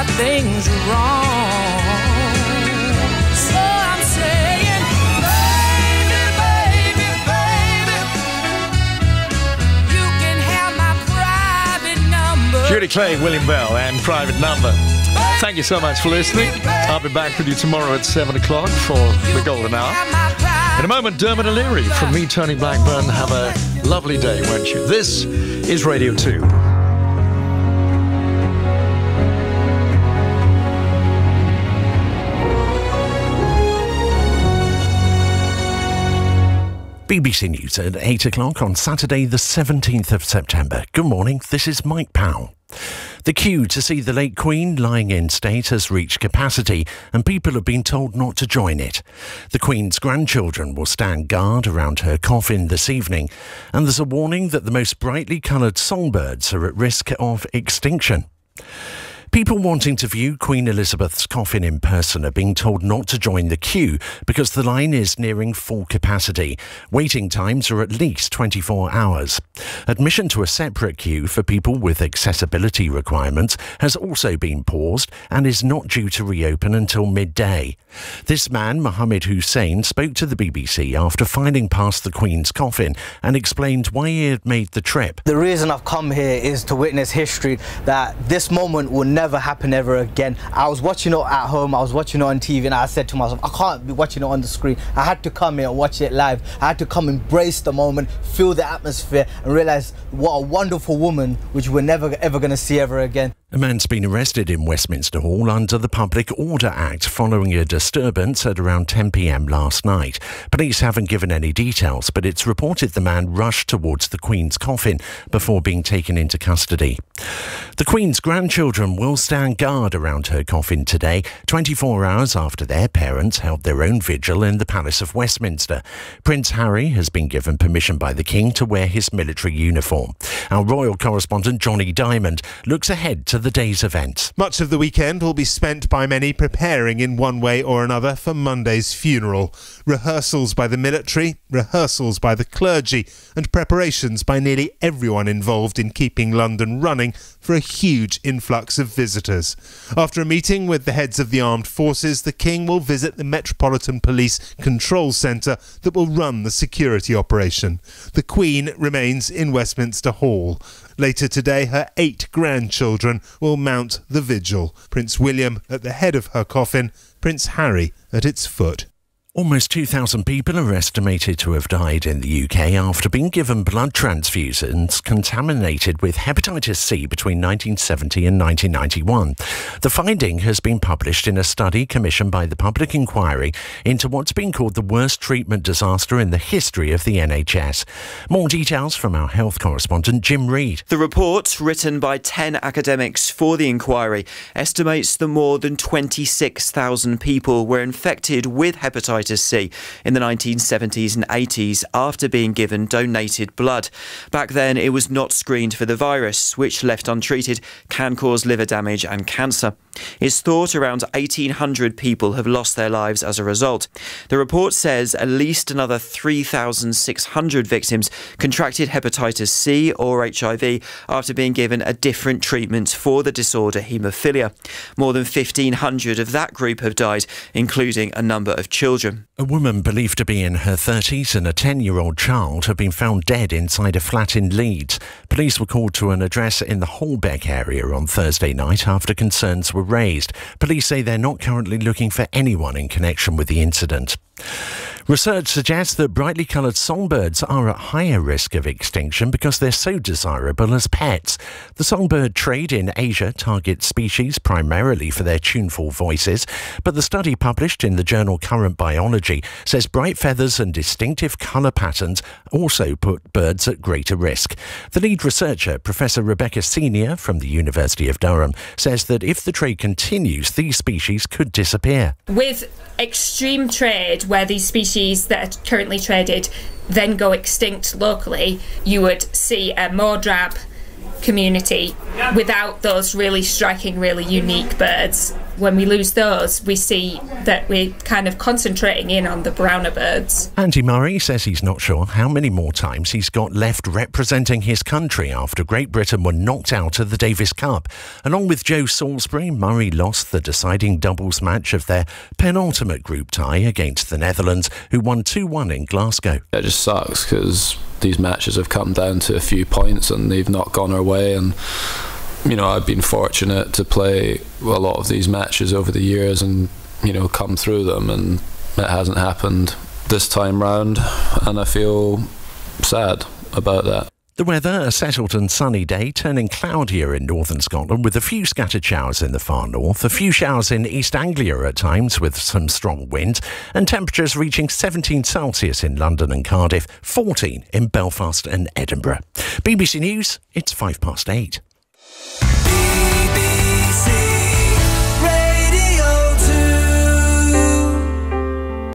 got things wrong. So I'm saying, baby, baby, baby, you can have my private number. Judy Clay, William Bell, and Private Number. Thank you so much for listening. I'll be back with you tomorrow at 7 o'clock for the Golden Hour. In a moment, Dermot O'Leary from me, Tony Blackburn. Have a lovely day, won't you? This is Radio 2. BBC News at 8 o'clock on Saturday the 17th of September. Good morning, this is Mike Powell. The queue to see the late Queen lying in state has reached capacity and people have been told not to join it. The Queen's grandchildren will stand guard around her coffin this evening, and there's a warning that the most brightly coloured songbirds are at risk of extinction. People wanting to view Queen Elizabeth's coffin in person are being told not to join the queue because the line is nearing full capacity. Waiting times are at least 24 hours. Admission to a separate queue for people with accessibility requirements has also been paused and is not due to reopen until midday. This man, Mohammed Hussein, spoke to the BBC after filing past the Queen's coffin and explained why he had made the trip. The reason I've come here is to witness history, that this moment will never happen ever again. I was watching it at home, I was watching it on TV, and I said to myself, I can't be watching it on the screen. I had to come here and watch it live. I had to come embrace the moment, feel the atmosphere, and realise what a wonderful woman which we're never ever going to see ever again. A man's been arrested in Westminster Hall under the Public Order Act following a disturbance at around 10 p.m. last night. Police haven't given any details, but it's reported the man rushed towards the Queen's coffin before being taken into custody. The Queen's grandchildren will stand guard around her coffin today, 24 hours after their parents held their own vigil in the Palace of Westminster. Prince Harry has been given permission by the King to wear his military uniform. Our royal correspondent Johnny Diamond looks ahead to the day's events. Much of the weekend will be spent by many preparing in one way or another for Monday's funeral. Rehearsals by the military, rehearsals by the clergy, and preparations by nearly everyone involved in keeping London running for a huge influx of visitors. After a meeting with the heads of the armed forces, the King will visit the Metropolitan Police Control Centre that will run the security operation. The Queen remains in Westminster Hall. Later today, her 8 grandchildren will mount the vigil. Prince William at the head of her coffin, Prince Harry at its foot. Almost 2,000 people are estimated to have died in the UK after being given blood transfusions contaminated with hepatitis C between 1970 and 1991. The finding has been published in a study commissioned by the Public Inquiry into what's been called the worst treatment disaster in the history of the NHS. More details from our health correspondent Jim Reid. The report, written by 10 academics for the inquiry, estimates that more than 26,000 people were infected with hepatitis C in the 1970s and 80s after being given donated blood. Back then, it was not screened for the virus, which, left untreated, can cause liver damage and cancer. It's thought around 1,800 people have lost their lives as a result. The report says at least another 3,600 victims contracted hepatitis C or HIV after being given a different treatment for the disorder haemophilia. More than 1,500 of that group have died, including a number of children. A woman believed to be in her 30s and a 10-year-old child have been found dead inside a flat in Leeds. Police were called to an address in the Holbeck area on Thursday night after concerns were raised. Police say they're not currently looking for anyone in connection with the incident. Research suggests that brightly coloured songbirds are at higher risk of extinction because they're so desirable as pets. The songbird trade in Asia targets species primarily for their tuneful voices, but the study published in the journal Current Biology says bright feathers and distinctive colour patterns also put birds at greater risk. The lead researcher, Professor Rebecca Senior from the University of Durham, says that if the trade continues, these species could disappear. With extreme trade, where these species that are currently traded then go extinct locally, you would see a more drab community without those really striking, really unique birds. when we lose those, we see that we're kind of concentrating in on the browner birds. Andy Murray says he's not sure how many more times he's got left representing his country after Great Britain were knocked out of the Davis Cup. Along with Joe Salisbury, Murray lost the deciding doubles match of their penultimate group tie against the Netherlands, who won 2-1 in Glasgow. It just sucks because these matches have come down to a few points and they've not gone our way, and you know, I've been fortunate to play a lot of these matches over the years and, you know, come through them, and it hasn't happened this time round, and I feel sad about that. The weather, a settled and sunny day, turning cloudier in northern Scotland with a few scattered showers in the far north, a few showers in East Anglia at times with some strong wind, and temperatures reaching 17 Celsius in London and Cardiff, 14 in Belfast and Edinburgh. BBC News, it's 8:05.